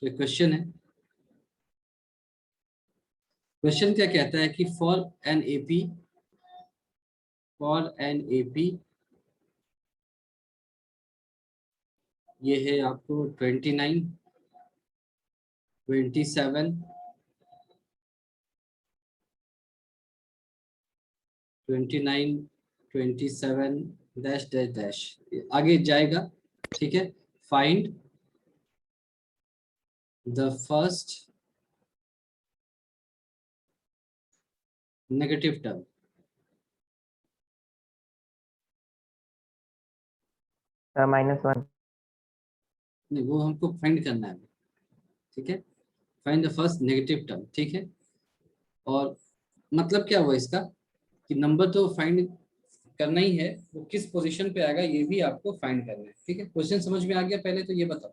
तो क्वेश्चन है, क्वेश्चन क्या कहता है कि फॉर एन एपी ये है आपको 29, 27, 29, 27 डैश डैश डैश आगे जाएगा। ठीक है, find the first negative term. -1। नहीं, वो हमको फाइंड करना है। ठीक है, find the first negative term. ठीक है, और मतलब क्या हुआ इसका कि नंबर तो फाइंड करना ही है, वो किस पोजीशन पे आएगा ये भी आपको फाइंड करना है। ठीक है, क्वेश्चन समझ में आ गया? पहले तो ये बताओ,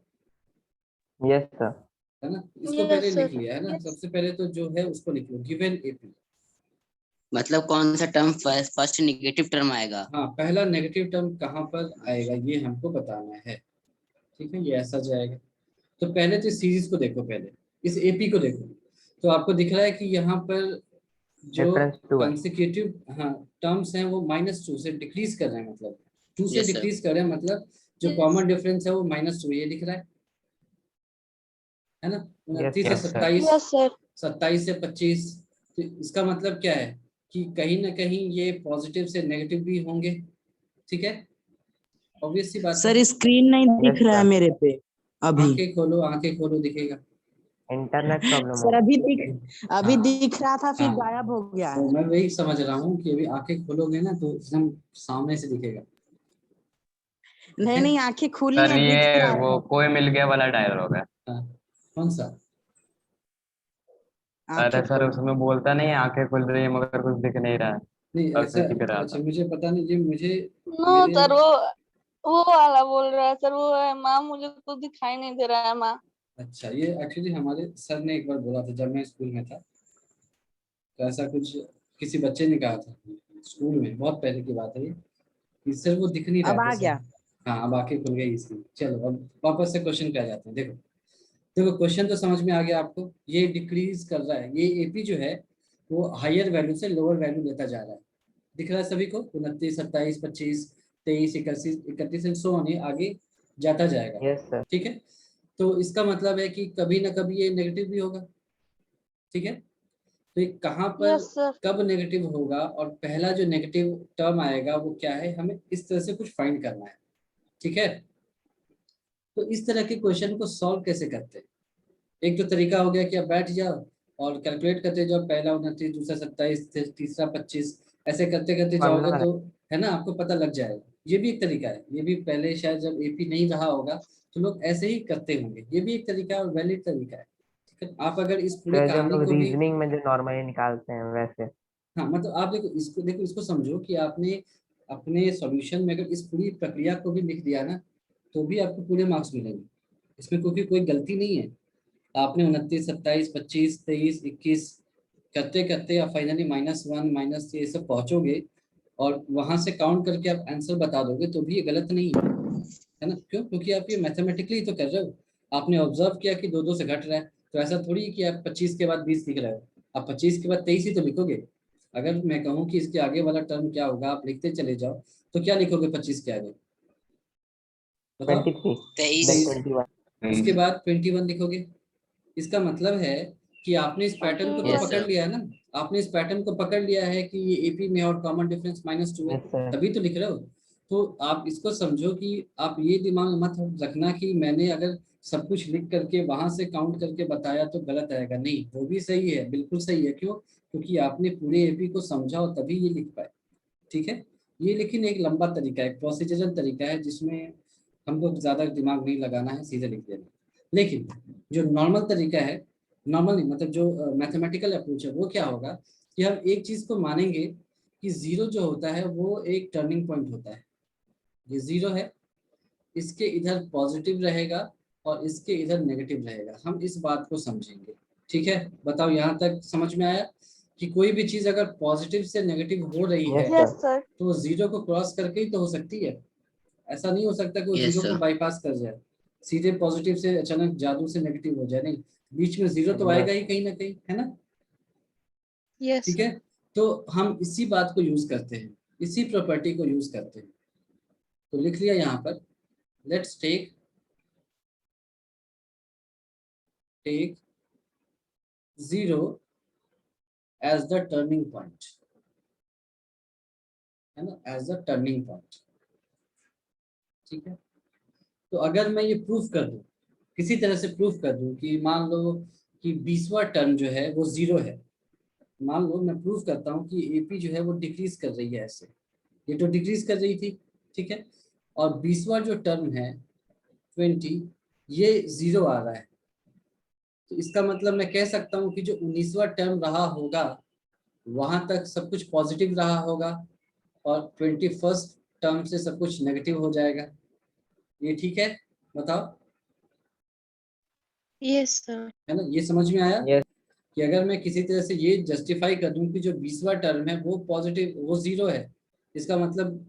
यस सर। है ना? इसको Yes, पहले sir. लिख लिया है ना? सबसे पहले तो जो है उसको लिख लो, गिवन एपी। मतलब कौन सा टर्म फर्स्ट नेगेटिव टर्म आएगा? हाँ, पहला नेगेटिव टर्म कहाँ पर आएगा ये हमको बताना है। ठीक है, ये ऐसा जाएगा। तो पहले तो इस सीरीज को देखो, पहले इस एपी को देखो। तो आपको दिख रहा है कि यहाँ पर जो डिफरेंस 2 है। कंसेक्यूटिव टर्म्स हैं वो -2 से डिक्रीज कर रहे हैं, मतलब 2 से Yes, sir. डिक्रीज कर रहे हैं, मतलब जो कॉमन डिफरेंस है वो -2 ये दिख रहा है ना? 29 से Yes, sir. 27, Yes, sir. 27 से 25। तो इसका मतलब क्या है कि कहीं ना कहीं ये पॉजिटिव से नेगेटिव भी होंगे। ठीक है, ऑब्वियस सी बात सर है। स्क्रीन नहीं दिख Yes, रहा है sir. मेरे पे अभी। आंखें खोलो दिखेगा। इंटरनेट प्रॉब्लम सर हो। अभी हाँ, दिख रहा था, फिर हाँ, गायब हो गया तो है। मैं वही समझ रहा हूँ कि अभी आंखें खोलोगे ना तो एकदम सामने से दिखेगा। ठीक नहीं है? नहीं, आंखें खुली सर हैं, दिख ये रहा वो है। कोई मिल गया वाला डायलॉग है। हाँ, कौन सा? अरे आंखें सर खोल। उसमें बोलता नहीं है आंखें खुल रही है मगर कुछ दिख नहीं रहा है। नहीं, बस ऐसा दिख रहा अच्छा था। मुझे पता नहीं जी, मुझे No, मेरे sir. वो वाला बोल रहा है सर। वो है माँ, मुझे कुछ दिखाई नहीं दे रहा है माँ। अच्छा, ये एक्चुअली हमारे सर ने एक बार बोला था जब मैं स्कूल में था। तो ऐसा कुछ किसी बच्चे ने कहा था स्कूल में, बहुत पहले की बात है ये, कि सर वो दिख नहीं रहा अब था आ सर। गया। हाँ, अब आंखें खुल गई इसकी। चलो अब वापस से क्वेश्चन पे आ जाते हैं। देखो देखो, क्वेश्चन तो समझ में आ गया आपको। ये डिक्रीज कर रहा है, ये एपी जो है वो हायर वैल्यू से लोअर वैल्यू लेता जा रहा है। दिख रहा है सभी को? 29, 27, 25, 23, 31, 31 एंड सो ऑन, ये आगे जाता जाएगा। Yes, sir. ठीक है, तो इसका मतलब है कि कभी ना कभी ये नेगेटिव भी होगा। ठीक है, तो ये कहाँ पर Yes, sir. कब नेगेटिव होगा और पहला जो नेगेटिव टर्म आएगा वो क्या है, हमें इस तरह से कुछ फाइंड करना है। ठीक है, तो इस तरह के क्वेश्चन को सॉल्व कैसे करते हैं? एक तो तरीका हो गया कि आप बैठ जाओ और कैलकुलेट करते जाओ, पहला 29, दूसरा 27, तीसरा 25, ऐसे करते करते जाओगे फॉर्मूला है। तो है ना, आपको पता लग जाएगा। ये भी एक तरीका है, ये भी पहले शायद जब एपी नहीं रहा होगा तो लोग ऐसे ही करते होंगे। ये भी एक तरीका है और वैलिड तरीका है। ठीक है, आप अगर इस पूरी तो जो हम कहानी लोग को भी, रीजनिंग में जो नॉर्मली निकालते हैं वैसे। हाँ मतलब आप देखो इसको समझो कि आपने अपने सॉल्यूशन में अगर इस पूरी प्रक्रिया को भी लिख दिया ना तो भी आपको पूरे मार्क्स मिलेंगे। इसमें क्योंकि कोई गलती नहीं है। आपने 29, 27, 25, 23, 21 करते करते आप फाइनली -1, -3 ये सब पहुंचोगे और वहां से काउंट करके आप आंसर बता दोगे तो भी ये गलत नहीं है ना? क्यों? क्योंकि आप ये मैथमेटिकली तो कर रहे हो। आपने ऑब्जर्व किया कि 2 2 से घट रहा है, तो ऐसा थोड़ी कि आप 25 के बाद 20 लिख रहे हो। आप 25 के बाद 23 ही तो लिखोगे। अगर मैं कहूँ कि इसके आगे वाला टर्म क्या होगा, आप लिखते चले जाओ, तो क्या लिखोगे 25 के आगे? बताओ। 23 23। then 23, 21। उसके बाद 21 लिखोगे। इसका मतलब है कि आपने इस पैटर्न को तो Yes, पकड़ sir. लिया है ना। आपने इस पैटर्न को पकड़ लिया है कि ये एपी में और कॉमन डिफरेंस -2 है, Yes, sir. तभी तो लिख रहे हो। तो आप इसको समझो कि आप ये दिमाग में मत रखना कि मैंने अगर सब कुछ लिख करके वहां से काउंट करके बताया तो गलत आएगा। नहीं, वो भी सही है, बिल्कुल सही है। क्यों? क्योंकि आपने पूरे एपी को समझा और तभी ये लिख पाए। ठीक है, ये लेकिन एक लंबा तरीका है, एक प्रोसीजरल तरीका है जिसमें हमको ज़्यादा दिमाग नहीं लगाना है, सीधे लिख देना। लेकिन जो नॉर्मल तरीका है, नॉर्मल नहीं मतलब जो मैथमेटिकल अप्रोच है, वो क्या होगा कि हम एक चीज़ को मानेंगे कि जीरो जो होता है वो एक टर्निंग पॉइंट होता है। ये जीरो है, इसके इधर पॉजिटिव रहेगा और इसके इधर नेगेटिव रहेगा। हम इस बात को समझेंगे। ठीक है, बताओ यहाँ तक समझ में आया कि कोई भी चीज़ अगर पॉजिटिव से नेगेटिव हो रही Yes, है sir. Yes, sir. तो जीरो को क्रॉस करके ही तो हो सकती है। ऐसा नहीं हो सकता कि वो Yes, जीरो को sir. बाईपास कर जाए। सीधे पॉजिटिव से अचानक जादू से नेगेटिव हो जाए, नहीं, बीच में जीरो तो आएगा ही कहीं ना कहीं, है ना। यस ठीक है, तो हम इसी बात को यूज करते हैं, इसी प्रॉपर्टी को यूज करते हैं। तो लिख लिया यहाँ पर, let's take zero as the turning point, है ना, एज द टर्निंग पॉइंट। ठीक है, तो अगर मैं ये प्रूफ कर दूं, किसी तरह से प्रूफ कर दूं कि मान लो कि 20वां टर्म जो है वो जीरो है, मान लो मैं प्रूफ करता हूँ कि एपी जो है वो डिक्रीज कर रही है, ऐसे ये तो डिक्रीज कर रही थी, ठीक है, और 20वां जो टर्म है 20, ये जीरो आ रहा है, तो इसका मतलब मैं कह सकता हूँ कि जो 19वां टर्म रहा होगा वहां तक सब कुछ पॉजिटिव रहा होगा और 21st टर्म से सब कुछ नेगेटिव हो जाएगा। ये ठीक है, बताओ, यस सर है ना, ये समझ में आया? Yes. कि अगर मैं किसी तरह से ये जस्टिफाई कर दूं कि जो 20वां टर्म है वो पॉजिटिव, वो जीरो है, इसका मतलब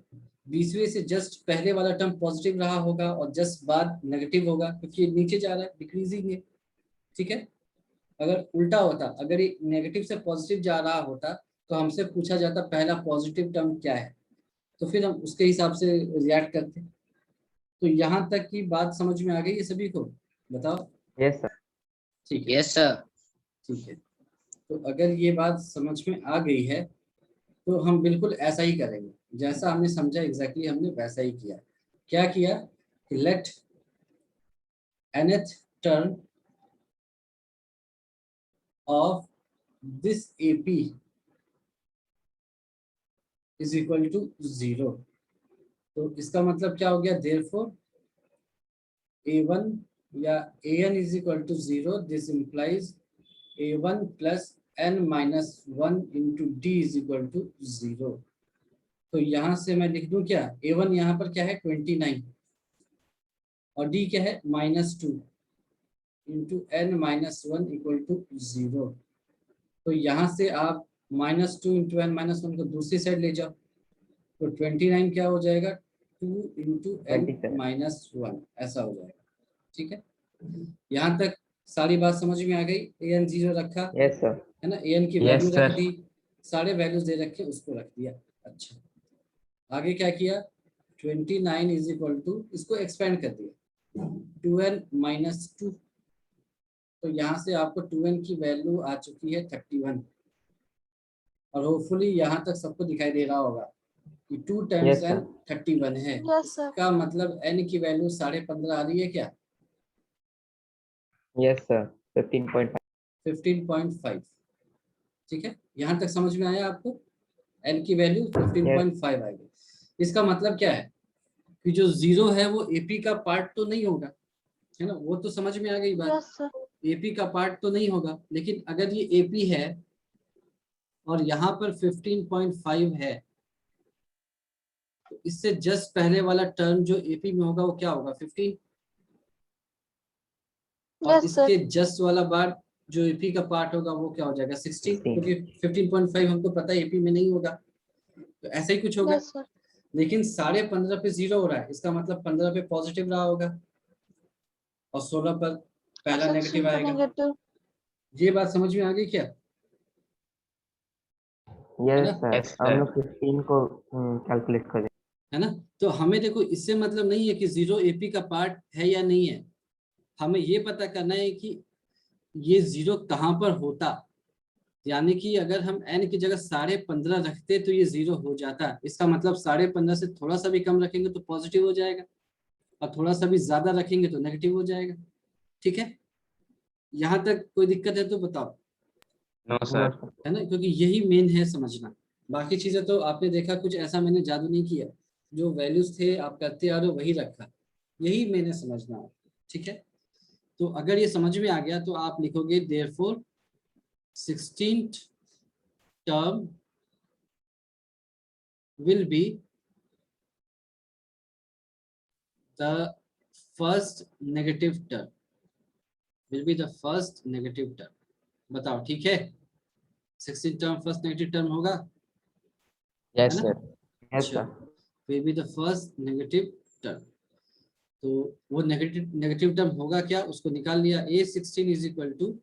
20वें से जस्ट पहले वाला टर्म पॉजिटिव रहा होगा और जस्ट बाद नेगेटिव होगा, क्योंकि ये नीचे जा रहा है, डिक्रीजिंग है। ठीक है, अगर उल्टा होता, अगर ये नेगेटिव से पॉजिटिव जा रहा होता तो हमसे पूछा जाता पहला पॉजिटिव टर्म क्या है, तो फिर हम उसके हिसाब से रिएक्ट करते। तो यहाँ तक की बात समझ में आ गई है सभी को, बताओ? Yes sir. ठीक है, यस सर। ठीक है, तो अगर ये बात समझ में आ गई है तो हम बिल्कुल ऐसा ही करेंगे, जैसा हमने समझा एग्जैक्टली हमने वैसा ही किया। क्या किया कि let nth term of this AP is equal to zero. तो इसका मतलब क्या हो गया, देयरफॉर A1 या AN is equal to zero, this implies A1 plus n minus 1 into D is equal to zero. तो यहाँ से मैं लिख दूं क्या, A1 यहाँ पर क्या है 29 और D क्या है -2 into n minus 1 equal to zero. तो यहाँ से आप -2 इंटू n माइनस 1 को दूसरी साइड ले जाओ, तो 29 क्या हो जाएगा 2 इंटू n 27. माइनस 1, ऐसा हो जाएगा। ठीक है, यहाँ तक सारी बात समझ में आ गई। an जीरो रखा Yes sir. है ना, an की Yes, वैल्यू रख sir. दी, सारे वैल्यूज दे रखे उसको रख दिया। अच्छा, आगे क्या किया, 29 इज इक्वल टू, इसको एक्सपेंड कर दिया 2n माइनस 2, तो यहाँ से आपको 2n की वैल्यू आ चुकी है 31, और होपफुली यहाँ तक सबको दिखाई दे रहा होगा कि 2 टाइम्स Yes, n sir. 31 है। यस सर इसका मतलब n की वैल्यू 15.5 आ रही है क्या, Yes sir. 15.5. 15.5। ठीक है, यहाँ तक समझ में आया आपको, n की वैल्यू 15.5 आएगी। इसका मतलब क्या है कि जो जीरो है वो AP का पार्ट तो नहीं होगा, है ना, वो तो समझ में आ गई बात, यस सर AP का पार्ट तो नहीं होगा। लेकिन अगर ये AP है और यहाँ पर 15.5 है, तो इससे जस्ट पहले वाला टर्म जो AP में होगा वो क्या होगा 15, और यस सर इसके जस्ट वाला बार जो AP का पार्ट होगा वो क्या हो जाएगा 16, 16. क्योंकि 15.5 हमको पता है AP में नहीं होगा, तो ऐसा ही कुछ होगा। यस सर लेकिन 15.5 पे जीरो हो रहा है, इसका मतलब 15 पे पॉजिटिव रहा होगा और 16 पर पहला नेगेटिव आएगा। नेगेटिव ये बात समझ में आ गई क्या, है Yes ना, sir. Yes, हम sir. लोग 15 को कैलकुलेट करें. है ना। तो हमें देखो इससे मतलब नहीं है कि जीरो AP का पार्ट है या नहीं है, हमें ये पता करना है कि ये जीरो कहाँ पर होता, यानी कि अगर हम n की जगह 15.5 रखते तो ये जीरो हो जाता, इसका मतलब 15.5 से थोड़ा सा भी कम रखेंगे तो पॉजिटिव हो जाएगा और थोड़ा सा भी ज्यादा रखेंगे तो नेगेटिव हो जाएगा। ठीक है, यहाँ तक कोई दिक्कत है तो बताओ, No, No sir. sir. है ना, क्योंकि यही मेन है समझना। बाकी चीजें तो आपने देखा कुछ ऐसा मैंने जादू नहीं किया, जो वैल्यूज थे आप करते आ रहे हो वही रखा, यही मैंने समझना है। ठीक है, तो अगर ये समझ में आ गया तो आप लिखोगे therefore 16th term will be the first negative term, will be the first negative term। बताओ ठीक है, 16th term first negative term होगा, है Yes, ना। sir. Yes sir. will be the first negative term। तो वो नेगेटिव टर्म होगा क्या, उसको निकाल लिया। A16 इज इक्वल टू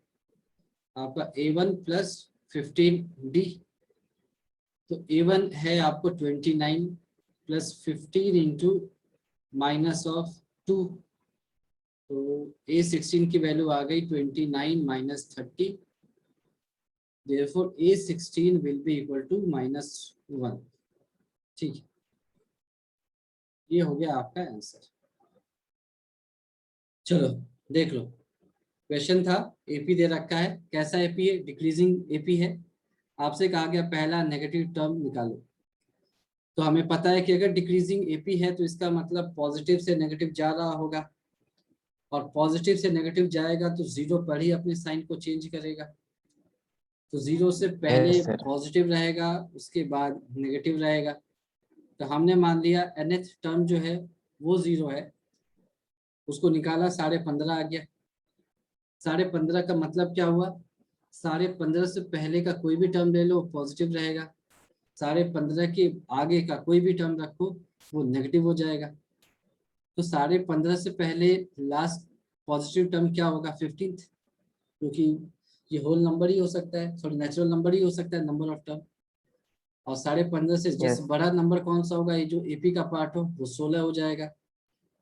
आपका A1 प्लस 15D। तो A1 है आपको 29 प्लस 15 इंटू माइनस ऑफ 2। तो A16 की वैल्यू आ गई 29 minus 30। Therefore A16 will be equal to -1। ठीक है, ये हो गया आपका आंसर। चलो देख लो, क्वेश्चन था एपी दे रखा है, कैसा एपी है, डिक्रीजिंग एपी है। आपसे कहा गया पहला नेगेटिव टर्म निकालो। तो हमें पता है कि अगर डिक्रीजिंग एपी है तो इसका मतलब पॉजिटिव से नेगेटिव जा रहा होगा, और पॉजिटिव से नेगेटिव जाएगा तो जीरो पर ही अपने साइन को चेंज करेगा। तो जीरो से पहले Yes, sir. पॉजिटिव रहेगा, उसके बाद नेगेटिव रहेगा। तो हमने मान लिया nth टर्म जो है वो जीरो है, उसको निकाला 15.5 आ गया। 15.5 का मतलब क्या हुआ, 15.5 से पहले का कोई भी टर्म ले लो पॉजिटिव रहेगा, 15.5 के आगे का कोई भी टर्म रखो वो नेगेटिव हो जाएगा। तो 15.5 से पहले लास्ट पॉजिटिव टर्म क्या होगा, 15th, क्योंकि ये होल नंबर ही हो सकता है, सॉरी नेचुरल नंबर ही हो सकता है, नंबर ऑफ टर्म। और 15.5 से जिस Yes. बड़ा नंबर कौन सा होगा, ये जो एपी का पार्ट हो वो 16 हो जाएगा।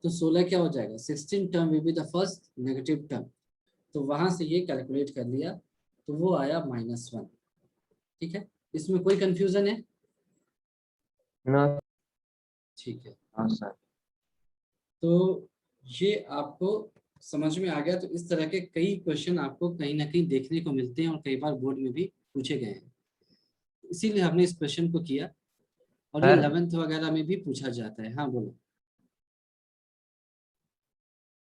तो 16 क्या हो जाएगा, 16 term will be the first negative term. तो वहां से ये कैलकुलेट कर लिया, तो वो आया -1। ठीक है, इसमें कोई कंफ्यूजन है? No, ठीक है, no, sir. तो ये आपको समझ में आ गया। तो इस तरह के कई क्वेश्चन आपको कहीं ना कहीं देखने को मिलते हैं और कई बार बोर्ड में भी पूछे गए हैं, इसीलिए हमने इस क्वेश्चन को किया। और ये सर 11th वगैरह में भी पूछा जाता है। हाँ बोलो।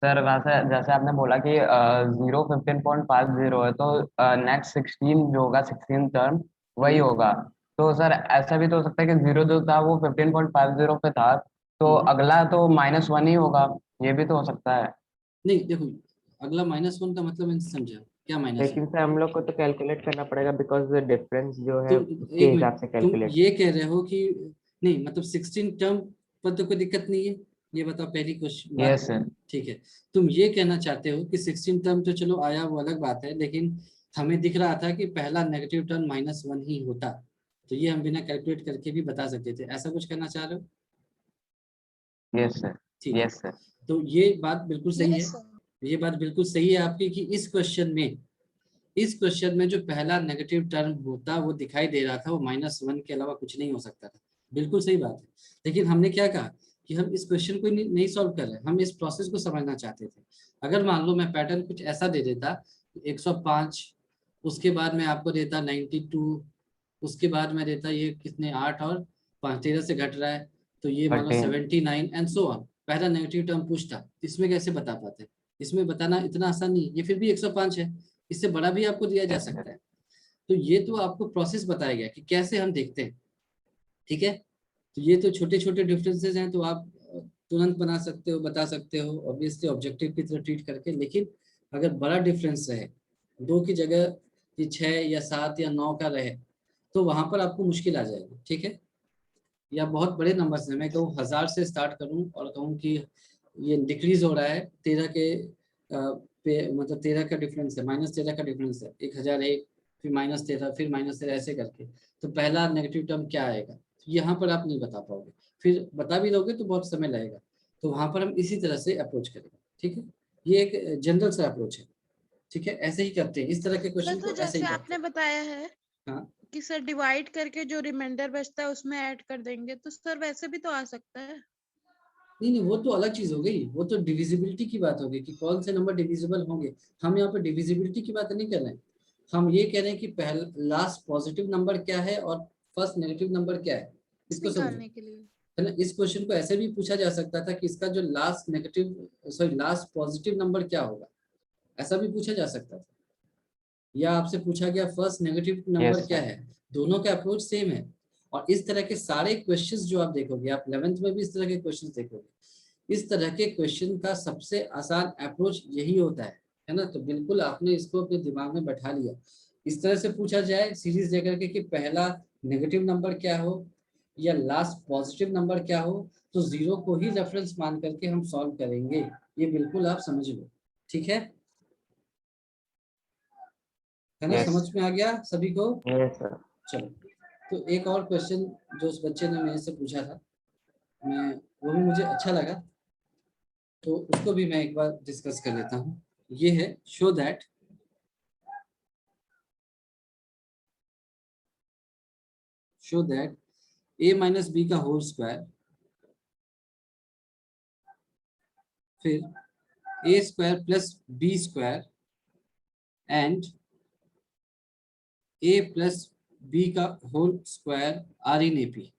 सर वैसे जैसे आपने बोला कि 0 15.50 है, तो नेक्स्ट 16 जो होगा 16 टर्म वही होगा। तो सर ऐसा भी तो हो सकता है कि जीरो जो था वो 15.50 पे था, तो अगला तो -1 ही होगा, ये भी तो हो सकता है। नहीं देखो, अगला -1 का मतलब मैंने समझा, क्या -1? लेकिन से हम लोग को तो कैलकुलेट करना पड़ेगा, बिकॉज डिफरेंस जो है तुम उसके एक हिसाब से मिनट, तुम कैलकुलेट। ये कह रहे हो कि नहीं मतलब 16 टर्म पर तो कोई दिक्कत नहीं है, ये बताओ पहली क्वेश्चन बात। Yes sir. ठीक है, तुम ये कहना चाहते हो कि 16 टर्म तो चलो आया वो अलग बात है, लेकिन हमें दिख रहा था कि पहला नेगेटिव टर्म -1 ही होता, तो ये हम बिना कैलकुलेट करके भी बता सकते थे, ऐसा कुछ करना चाह रहे हो? Yes sir. ठीक है, यस सर। तो ये बात बिल्कुल सही है। Yes sir. ये बात बिल्कुल सही है आपकी कि इस क्वेश्चन में जो पहला नेगेटिव टर्म होता वो दिखाई दे रहा था, वो -1 के अलावा कुछ नहीं हो सकता था। बिल्कुल सही बात है, लेकिन हमने क्या कहा कि हम इस क्वेश्चन को नहीं सॉल्व कर रहे, हम इस प्रोसेस को समझना चाहते थे। अगर मान लो मैं पैटर्न कुछ ऐसा दे देता 105, उसके बाद मैं आपको देता 92, उसके बाद मैं देता ये कितने 8 और 5 13 से घट रहा है, तो ये मान लो 13। 79 एंड सो ऑन, पहला नेगेटिव टर्म पूछता, इसमें कैसे बता पाते? इसमें बताना इतना आसान नहीं, ये फिर भी 105 है, इससे बड़ा भी आपको दिया जा यस सर। सकता है। तो ये तो आपको प्रोसेस बताया गया कि कैसे हम देखते हैं। ठीक है, तो ये तो छोटे छोटे डिफरेंसेस हैं, तो आप तुरंत बना सकते हो, बता सकते हो ऑब्वियसली ऑब्जेक्टिव की तरह ट्रीट करके। लेकिन अगर बड़ा डिफरेंस रहे, 2 की जगह ये 6 या 7 या 9 का रहे, तो वहां पर आपको मुश्किल आ जाएगी। ठीक है, या बहुत बड़े नंबर से मैं कहूँ 1000 से स्टार्ट करूँ और कहूँ कि ये डिक्रीज हो रहा है 13 के पे, मतलब 13 का डिफरेंस है, -13 का डिफरेंस है, 1001 फिर -13 फिर -13 ऐसे करके, तो पहला नेगेटिव टर्म क्या आएगा, तो यहाँ पर आप नहीं बता पाओगे, फिर बता भी दोगे तो बहुत समय लगेगा। तो वहां पर हम इसी तरह से अप्रोच करेंगे। ठीक है, ये एक जनरल सा अप्रोच है। ठीक है, ऐसे ही करते हैं, इस तरह के सर क्वेश्चन तो को ऐसे ही जैसे करते आपने हैं। बताया है हाँ कि सर डिवाइड करके जो रिमाइंडर बचता है उसमें ऐड कर देंगे, तो सर वैसे भी तो आ सकता है। नहीं नहीं, वो तो अलग चीज हो गई, वो तो डिविजिबिलिटी की बात हो गई कि कौन से नंबर डिविजिबल होंगे। हम यहाँ पर डिविजिबिलिटी की बात नहीं कर रहे हैं, हम ये कह रहे हैं कि पहला लास्ट पॉजिटिव नंबर क्या है और फर्स्ट नेगेटिव नंबर क्या है, इसको समझो। निकालने के लिए। है ना, इस क्वेश्चन को ऐसे भी पूछा जा सकता था कि इसका जो लास्ट पॉजिटिव नंबर क्या होगा, ऐसा भी पूछा जा सकता था। या आपसे पूछा गया फर्स्ट नेगेटिव नंबर यस क्या सर। है, दोनों का अप्रोच सेम है। और इस तरह के सारे क्वेश्चंस जो आप देखोगे, आप 11th में भी इस तरह के क्वेश्चंस देखोगे, इस तरह के क्वेश्चन का सबसे आसान अप्रोच यही होता है ना। तो बिल्कुल आपने इसको अपने दिमाग में बैठा लिया। इस तरह से पूछा जाए सीरीज देकर के कि पहला नेगेटिव नंबर क्या हो, या लास्ट पॉजिटिव नंबर क्या हो, तो 0 को ही रेफरेंस मान करके हम सॉल्व करेंगे। ये बिल्कुल आप समझ लो, ठीक है ना? Yes. समझ में आ गया सभी को? Yes, sir. चलो, तो एक और क्वेश्चन जो उस बच्चे ने मेरे से पूछा था, वो भी मुझे अच्छा लगा, तो उसको भी मैं एक बार डिस्कस कर लेता हूँ। ये है show that a minus B का होल स्क्वायर फिर a square plus B square and a plus B का whole square are in AP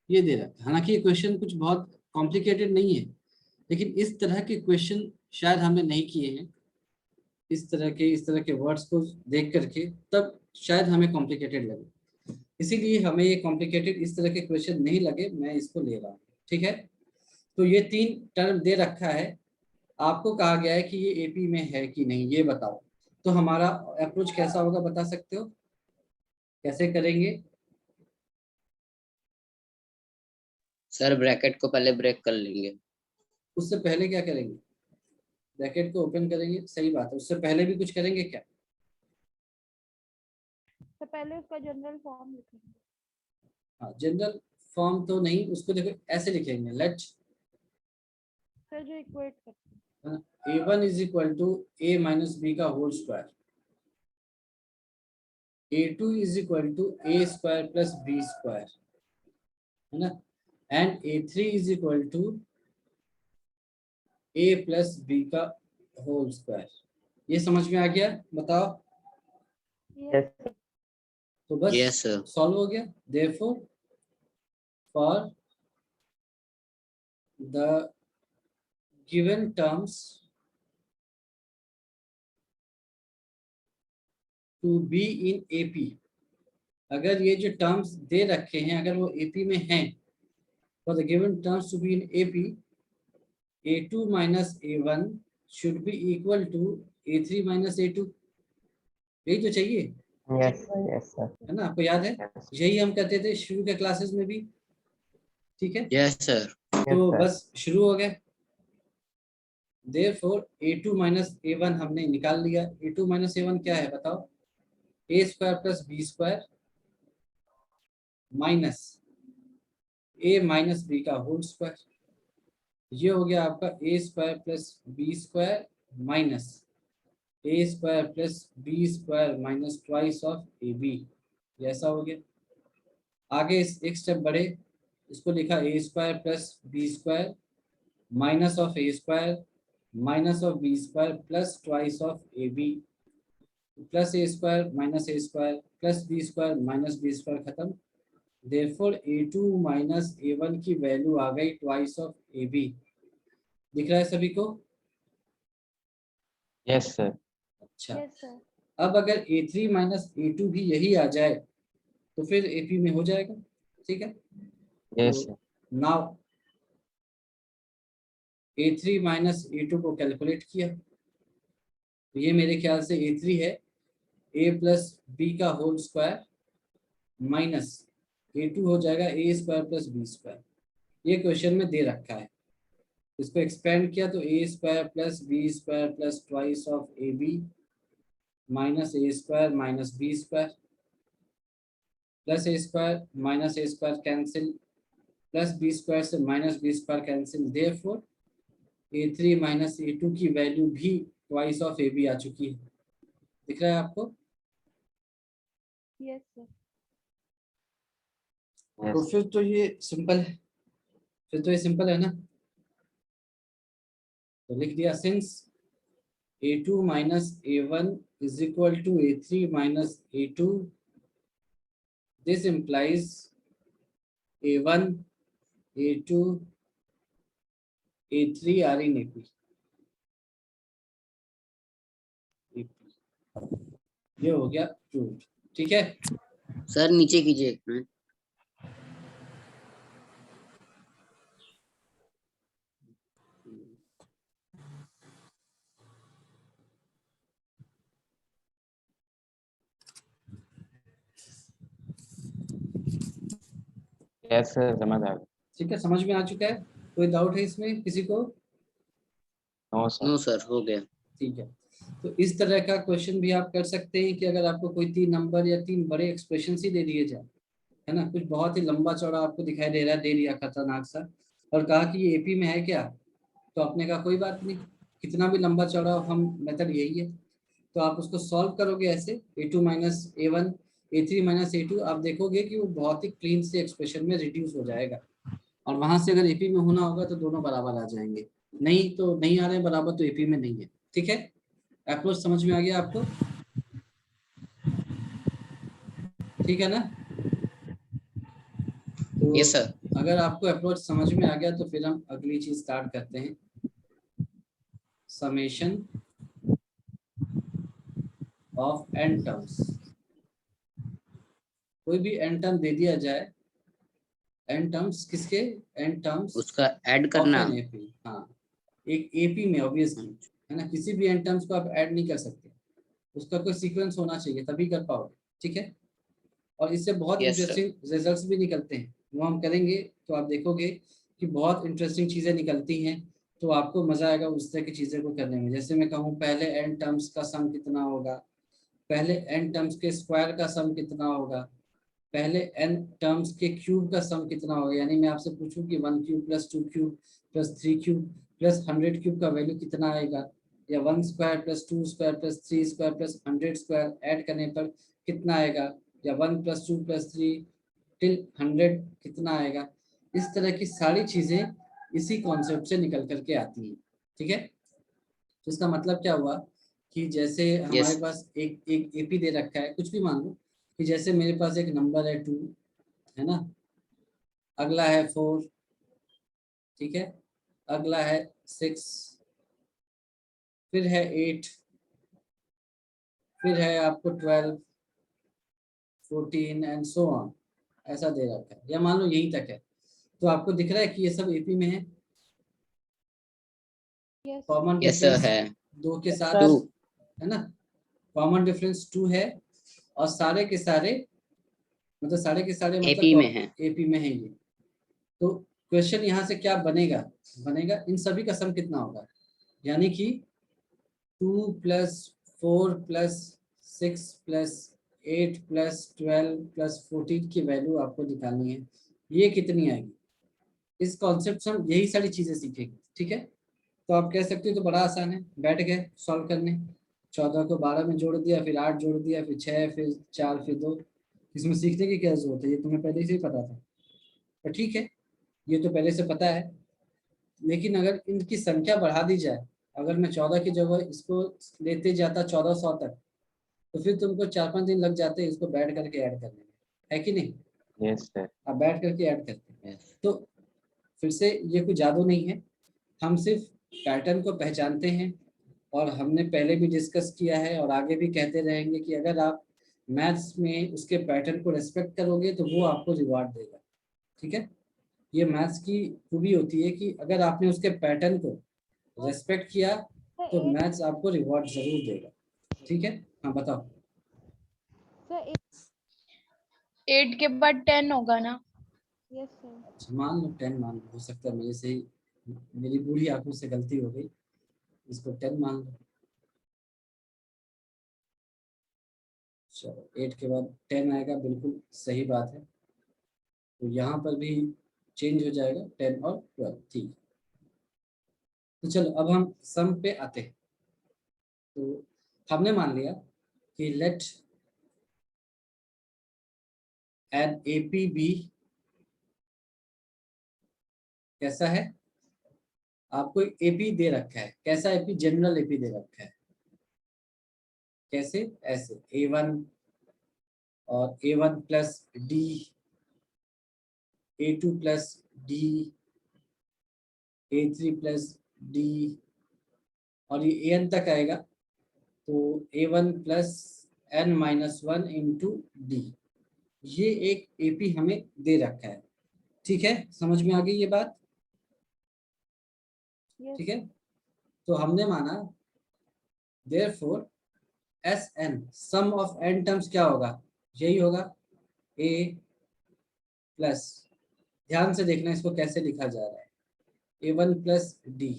ये दे रहा है। हालांकि ये क्वेश्चन कुछ बहुत कॉम्प्लिकेटेड नहीं है, लेकिन इस तरह के क्वेश्चन शायद हमने नहीं किए हैं। इस तरह के वर्ड्स को देख करके तब शायद हमें कॉम्प्लिकेटेड लगे, इसीलिए हमें ये कॉम्प्लिकेटेड इस तरह के क्वेश्चन नहीं लगे, मैं इसको ले रहा हूँ, ठीक है। तो ये 3 टर्म दे रखा है, आपको कहा गया है कि ये एपी में है कि नहीं, ये बताओ। तो हमारा अप्रोच कैसा होगा, बता सकते हो कैसे करेंगे? सर ब्रैकेट को पहले ब्रेक कर लेंगे। उससे पहले क्या करेंगे? ब्रैकेट को ओपन करेंगे, सही बात है। उससे पहले भी कुछ करेंगे क्या? तो पहले उसका जनरल फॉर्म लिखेंगे। हाँ, जनरल फॉर्म तो नहीं, उसको देखो ऐसे लिखेंगे, लेट सर जो इक्वेट करते हैं a1 is equal to a minus B का whole square, a2 is equal to a square plus B square, है ना, and a3 is equal to a plus B का होल स्क्वायर। ये समझ में आ गया? बताओ। Yes, sir. तो बस यस सर। सॉल्व हो गया। Therefore for the given terms to be in AP, अगर ये जो टर्म्स दे रखे हैं अगर वो एपी में हैं, for the given terms to be in AP, a2 minus a1 should be equal to a3 minus a2। यही तो चाहिए, Yes, sir. Yes, sir. है ना? आपको याद है, Yes. यही हम करते थे शुरू के क्लासेस में भी, ठीक है। Yes sir. Yes, तो sir. बस शुरू हो गए। देयरफॉर a2 माइनस a1 हमने निकाल लिया। a2 माइनस a1 क्या है बताओ? a square plus B square minus a minus B का होल स्क्वायर। ये हो गया आपका a square plus B square minus a square plus B square minus twice of A B. ऐसा हो गया। आगे एक स्टेप बढ़े, इसको लिखा a square plus B square minus of a square minus of B square plus twice of A B, plus a square minus a square plus B square minus B square खत्म। Therefore a2 minus a1 की value आ गई twice of A B. दिख रहा है सभी को? Yes sir. अच्छा, yes sir. अब अगर a3 माइनस a2 भी यही आ जाए तो फिर AP में हो जाएगा, ठीक है। यस तो नाउ a3 माइनस a2 को कैलकुलेट किया, तो ये मेरे ख्याल से a3 है a प्लस बी का होल स्क्वायर माइनस a2 हो जाएगा a square plus B square. ये क्वेश्चन में दे रखा है, इसको एक्सपेंड किया तो a square plus B square plus twice of A B minus a square minus B square plus a square minus a square cancel plus B square से minus B square cancel. Therefore a3 minus a2 की value भी twice of A B आ चुकी है। दिख रहा है आपको? Yes sir. तो फिर तो ये सिंपल है, फिर तो ये सिंपल है ना। तो लिख दिया since a2 minus a1 is equal to a3 minus a2, this implies a1 a2 a3 are in AP। ये हो गया प्रूव्ड, ठीक है। सर नीचे कीजिए एक मिनट। यस सर, समझ आ गया। ठीक है, समझ में आ चुका है? कोई डाउट है इसमें किसी को? No sir. नो सर, हो गया। ठीक है, तो इस तरह का क्वेश्चन भी आप कर सकते हैं कि अगर आपको कोई 3 नंबर या 3 बड़े एक्सप्रेशन ही दे दिए जाए, है ना, कुछ बहुत ही लंबा चौड़ा आपको दिखाई दे रहा है, दे दिया खतरनाक सा, और कहा कि ये एपी में है क्या, तो आपने कहा कोई बात नहीं, कितना भी लंबा चौड़ा हो, हम मेथड यही है। तो आप उसको सॉल्व करोगे ऐसे, a2 minus a1 a3 minus a2, आप देखोगे कि वो बहुत ही क्लीन से एक्सप्रेशन में रिड्यूस हो जाएगा, और वहां से अगर एपी में होना होगा तो दोनों बराबर आ जाएंगे, नहीं तो नहीं आ रहे बराबर तो एपी में नहीं है। ठीक है, अप्रोच समझ में आ गया आपको? ठीक है ना? तो यस सर। अगर आपको अप्रोच समझ में आ गया तो फिर हम अगली चीज स्टार्ट करते हैं, समेशन ऑफ एन टर्म्स। कोई भी एन टर्म दे दिया जाए, एन टर्म्स किसके? एन टर्म्स उसका ऐड ऑफ करना। An AP. हाँ, एक एपी में ऑब्वियसली, है ना, किसी भी एन टर्म्स को आप ऐड नहीं कर सकते, उसका कोई सीक्वेंस होना चाहिए तभी कर पाओगे। ठीक है, और इससे बहुत यस सर। इंटरेस्टिंग रिजल्ट्स भी निकलते हैं, वो हम करेंगे तो आप देखोगे कि बहुत इंटरेस्टिंग चीजें निकलती हैं, तो आपको मजा आएगा उस तरह की चीजें को करने में। जैसे मैं कहूँ पहले एन टर्म्स का सम कितना होगा, पहले एन टर्म्स के स्क्वायर का सम कितना होगा, पहले एन टर्म्स के क्यूब का सम कितना होगा, यानी मैं आपसे पूछूं कि 1 cube plus 2 cube plus 3 cube plus 100 cube का वैल्यू कितना आएगा, या 1 square plus 2 square plus 3 square plus 100 square add करने पर कितना आएगा, या 1 प्लस 2 प्लस 3 टिल 100 कितना आएगा। इस तरह की सारी चीजें इसी कॉन्सेप्ट से निकल करके आती हैं। ठीक है, तो इसका मतलब क्या हुआ कि जैसे हमारे यस। पास एक एक एपी दे रखा है, कुछ भी मान लो, कि जैसे मेरे पास एक नंबर है 2, है ना, अगला है 4, ठीक है, अगला है 6, फिर है 8, फिर है आपको 12, 14 एंड सो ऑन, ऐसा दे रखा है, या मान लो यहीं तक है। तो आपको दिख रहा है कि ये सब एपी में है, कॉमन यस सर डिफरेंस है। 2 के साथ, 2। है ना, कॉमन डिफरेंस 2 है, और सारे के सारे मतलब सारे के सारे एपी में मतलब है। एपी में है ये। तो क्वेश्चन यहाँ से क्या बनेगा, बनेगा इन सभी का सम कितना होगा, यानी कि 2 plus 4 plus 6 plus 8 plus 12 plus 14 की वैल्यू आपको निकालनी है, ये कितनी आएगी। इस कॉन्सेप्ट से हम यही सारी चीजें सीखेंगे। ठीक है, तो आप कह सकते हो तो बड़ा आसान है, बैठ गए सॉल्व करने, 14 को 12 में जोड़ दिया, फिर 8 जोड़ दिया, फिर 6, फिर 4, फिर 2, इसमें सीखने की क्या जरूरत है, ये तुम्हें पहले से ही पता था। पर ठीक है, ये तो पहले से पता है, लेकिन अगर इनकी संख्या बढ़ा दी जाए, अगर मैं 14 की जगह इसको लेते जाता 1400 तक, तो फिर तुमको 4-5 दिन लग जाते इसको बैठ करके ऐड करने में, है कि नहीं? Yes sir. आप बैठ करके ऐड करते हैं। यस। तो फिर से ये कोई जादू नहीं है, हम सिर्फ पैटर्न को पहचानते हैं, और हमने पहले भी डिस्कस किया है और आगे भी कहते रहेंगे कि अगर आप मैथ्स में उसके पैटर्न को रेस्पेक्ट करोगे तो वो आपको रिवार्ड देगा। ठीक है, ये मैथ्स की खूबी होती है कि अगर आपने उसके पैटर्न को रेस्पेक्ट किया तो मैथ्स आपको रिवॉर्ड जरूर देगा। ठीक है, हाँ बताओ। 8 के बाद 10 होगा ना? अच्छा, मान लो 10 मान लो, हो सकता है मेरे से ही, मेरी बूढ़ी आंखों से गलती हो गई, इसको 10 मान लो। चलो 8 के बाद 10 आएगा, बिल्कुल सही बात है, तो यहाँ पर भी चेंज हो जाएगा 10 और 12। ठीक है, तो चलो अब हम सम पे आते हैं। तो हमने मान लिया कि लेट एन एपी बी कैसा है, आपको एपी दे रखा है, कैसा एपी, जनरल एपी दे रखा है, कैसे, ऐसे A1 और A1 plus D, A2 plus D, A3 plus D, और ये an तक आएगा, तो A1 plus n minus 1 into D, ये एक एपी हमें दे रखा है। ठीक है, समझ में आ गई ये बात? ठीक है, तो हमने माना therefore Sn sum of n terms क्या होगा, यही होगा a प्लस ध्यान से देखना इसको कैसे लिखा जा रहा है। A1 plus D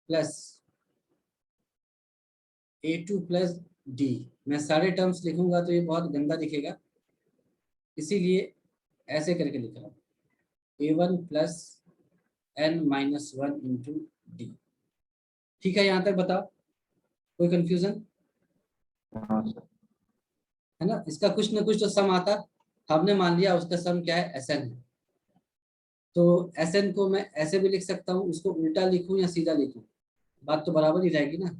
plus A2 plus D. मैं सारे टर्म्स लिखूंगा तो ये बहुत गंदा दिखेगा, इसीलिए ऐसे करके लिख रहा हूँ। A1 plus n-1 into D. ठीक है, यहाँ तक बताओ, कोई कंफ्यूजन हाँ सर। है ना? इसका कुछ ना कुछ तो सम आता, हमने मान लिया उसका सम क्या है, Sn है। तो Sn को मैं ऐसे भी लिख सकता हूँ, उसको उल्टा लिखूं या सीधा लिखूं, बात तो बराबर ही रहेगी ना।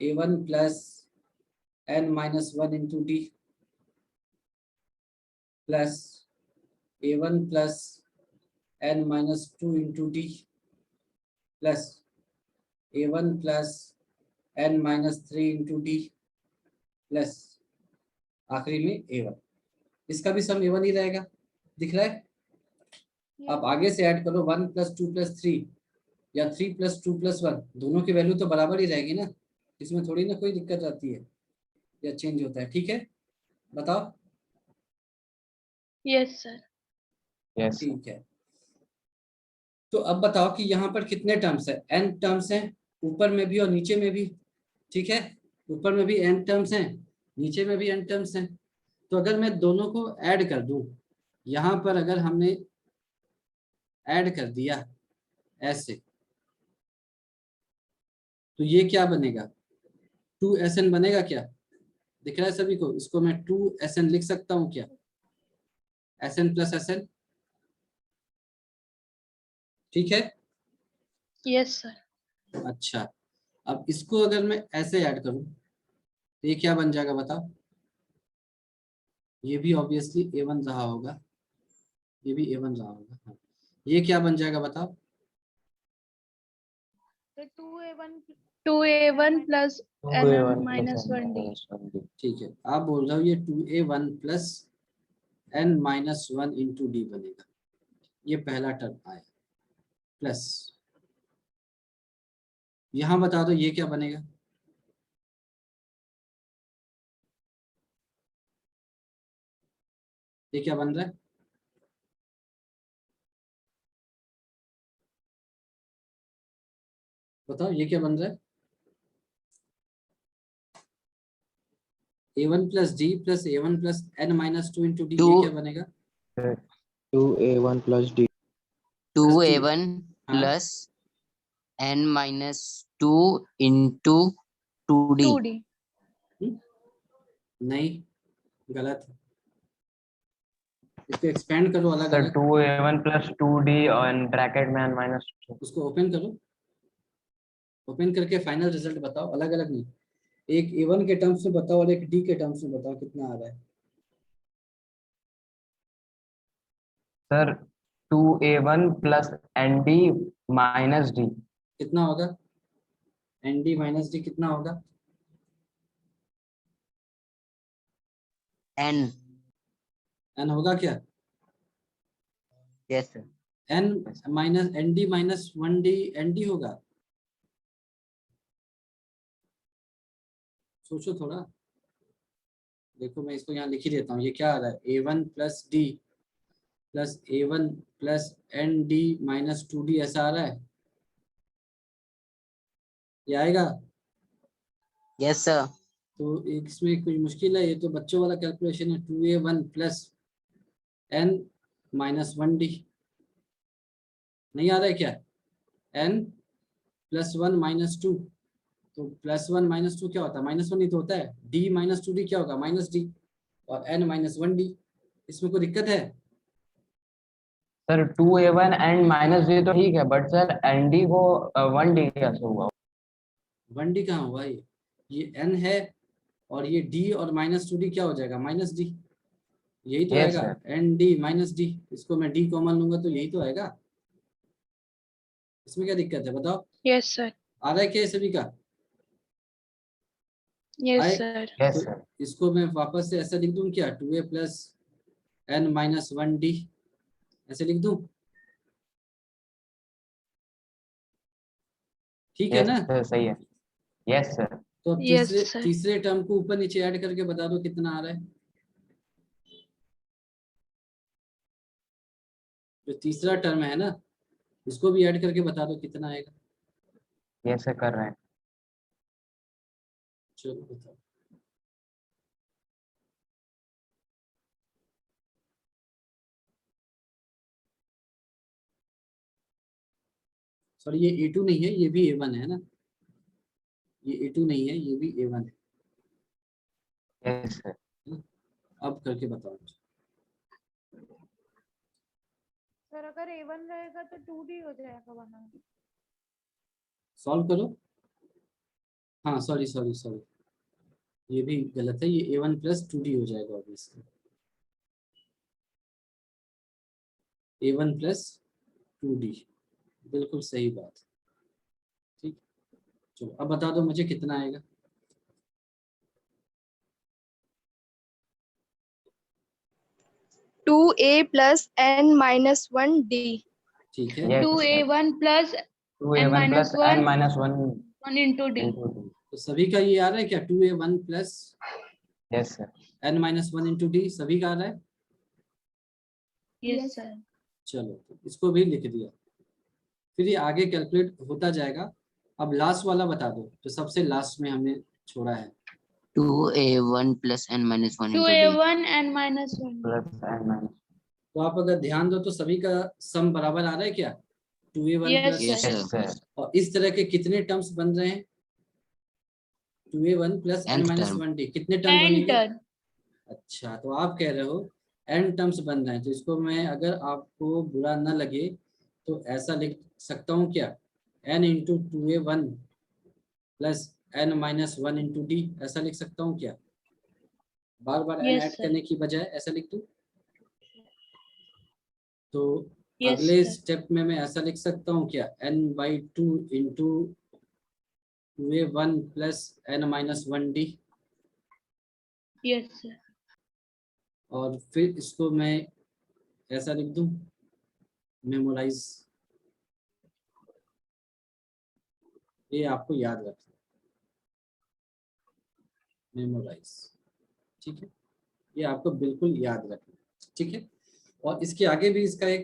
A1 plus n-1 into D plus A1 plus n-2 into D plus A1 plus n-3 into D plus आखिरी में A1। इसका भी सम A1 ही रहेगा, दिख रहा है? आप आगे से ऐड करो 1 प्लस 2 प्लस 3 या 3 प्लस 2 प्लस 1, दोनों की वैल्यू तो बराबर ही रहेगी ना, इसमें थोड़ी ना कोई दिक्कत आती है या चेंज होता है। ठीक है, बताओ। Yes sir. यस ठीक है, तो अब बताओ कि यहाँ पर कितने टर्म्स है, n टर्म्स हैं, ऊपर में भी और नीचे में भी। ठीक है, ऊपर में भी n टर्म्स हैं, नीचे में भी n टर्म्स हैं। तो अगर मैं दोनों को ऐड कर दूं, यहाँ पर अगर हमने ऐड कर दिया ऐसे, तो ये क्या बनेगा, 2Sn बनेगा क्या? दिख रहा है सभी को? इसको मैं 2Sn लिख सकता हूँ क्या, Sn प्लस Sn। ठीक है, यस सर। अच्छा, अब इसको अगर मैं ऐसे ऐड करूं तो ये क्या बन जाएगा बताओ? ये भी ऑब्वियसली A1 रहा होगा, ये भी A1 रहा होगा। हाँ, ये क्या बन जाएगा बताओ? तो 2A1 प्लस n-1 d। ठीक है, आप बोल रहे हो ये 2A1 plus n-1 into D बनेगा, ये पहला टर्म आया, प्लस यहां बता दो ये क्या बनेगा? ये क्या बन रहा है? बताओ ये क्या बन रहा है? A1 plus D plus A1 plus n-2 into D, ये क्या बनेगा? 2A1 plus D 2A1 हाँ, plus n-2 into 2D। 2d। नहीं, गलत है, इसको एक्सपेंड करो अलग सर अलग, 2A1 plus 2D और ब्रैकेट में n-2। उसको ओपन करो, ओपन करके फाइनल रिजल्ट बताओ, अलग अलग नहीं। एक A1 के टर्म्स में बताओ और एक D के टर्म्स में बताओ कितना आ रहा है। Sir 2A1 plus ND minus D। कितना होगा? ND माइनस डी कितना होगा? n। n होगा क्या? Yes sir. n minus ND minus 1D ND होगा। सोचो थोड़ा, देखो मैं इसको यहाँ लिख ही देता हूँ, ये क्या आ रहा है, A1 plus D plus A1 plus ND minus 2D, ऐसा आ रहा है, ये आएगा? Yes sir. तो इसमें कुछ मुश्किल है, ये तो बच्चों वाला कैलकुलेशन है। 2A1 प्लस n-1D नहीं आ रहा है क्या? n प्लस 1 माइनस 2, तो प्लस 1 माइनस 2 क्या होता है, -1 ही तो होता है। d माइनस 2D क्या होगा, -d, और n-1D। इसमें कोई दिक्कत है? सर 2A1 and -D तो ठीक है, बट सर ND को 1D कैसे हुआ? 1D कहाँ हुआ ये n है और ये d और -2D क्या हो जाएगा, -d, यही तो Yes, आएगा, sir. ND -d। इसको मैं d कॉमन लूंगा तो यही तो आएगा, इसमें क्या दिक्कत है बताओ? Yes sir. आ रहा है क्या ये सभी का? यस आए? सर। Yes, तो sir. इसको मैं वापस से ऐसा लिख दूं क्या, 2A प्लस n-1D, ऐसे लिख दूं? ठीक है Yes, ना? sir, सही है। Yes, sir. तो अब यस तीसरे सर। तीसरे टर्म को ऊपर नीचे ऐड करके बता दो कितना आ रहा है। जो तीसरा टर्म है ना, इसको भी ऐड करके बता दो कितना आएगा। ये से कर रहे हैं। चलो बताओ। सॉरी, ये A2 नहीं है, ये भी A1 है ना, ये A2 नहीं है, ये भी A1 है। Yes sir. अब करके बताओ। सर अगर A1 रहेगा तो 2D हो जाएगा बना। सॉल्व करो। हाँ सॉरी सॉरी सॉरी, ये भी गलत है, ये A1 प्लस 2D हो जाएगा ऑब्वियसली, A1 प्लस 2D, बिल्कुल सही बात। ठीक, चलो अब बता दो मुझे कितना आएगा। Two A plus n minus 1d। ठीक है, Yes, two sir. A one plus 2a1 plus n minus 1 1 into D. into 2. तो सभी का ये आ रहा है क्या, 2A1 plus Yes sir. n minus 1 into D, सभी का आ रहा है। Yes sir. चलो तो इसको भी लिख दिया, फिर ये आगे कैलकुलेट होता जाएगा। अब लास्ट वाला बता दो, जो सबसे लास्ट में हमने छोड़ा है। 2A1 plus n minus 1 two into A d। One N minus 1। Plus n minus. तो आप अगर ध्यान दो तो सभी का सम बराबर आ रहा है क्या, 2A1 Yes, plus, Yes, Yes sir. sir. और इस तरह के कितने टर्म्स बन रहे हैं, 2A1 plus n Nth minus term. 1d, कितने टर्म बनेंगे। एंटर। अच्छा, तो आप कह रहे हो n टर्म्स बन रहे हैं, तो इसको मैं अगर आपको बुरा न लगे तो ऐसा लिख सकता हूँ क्या, n into 2A1 plus n minus 1 into D, ऐसा लिख सकता हूँ क्या, बार बार n Yes, ऐड sir. करने की बजाय ऐसा लिख दूँ। तो Yes, अगले sir. स्टेप में मैं ऐसा लिख सकता हूँ क्या, n/2 into 2A1 plus n minus 1d, yes sir. और फिर इसको मैं ऐसा लिख दूँ, मेमोराइज। ये आपको याद रखना, मेमोराइज, ठीक है, ये आपको बिल्कुल याद रखना, ठीक है। और इसके आगे भी इसका एक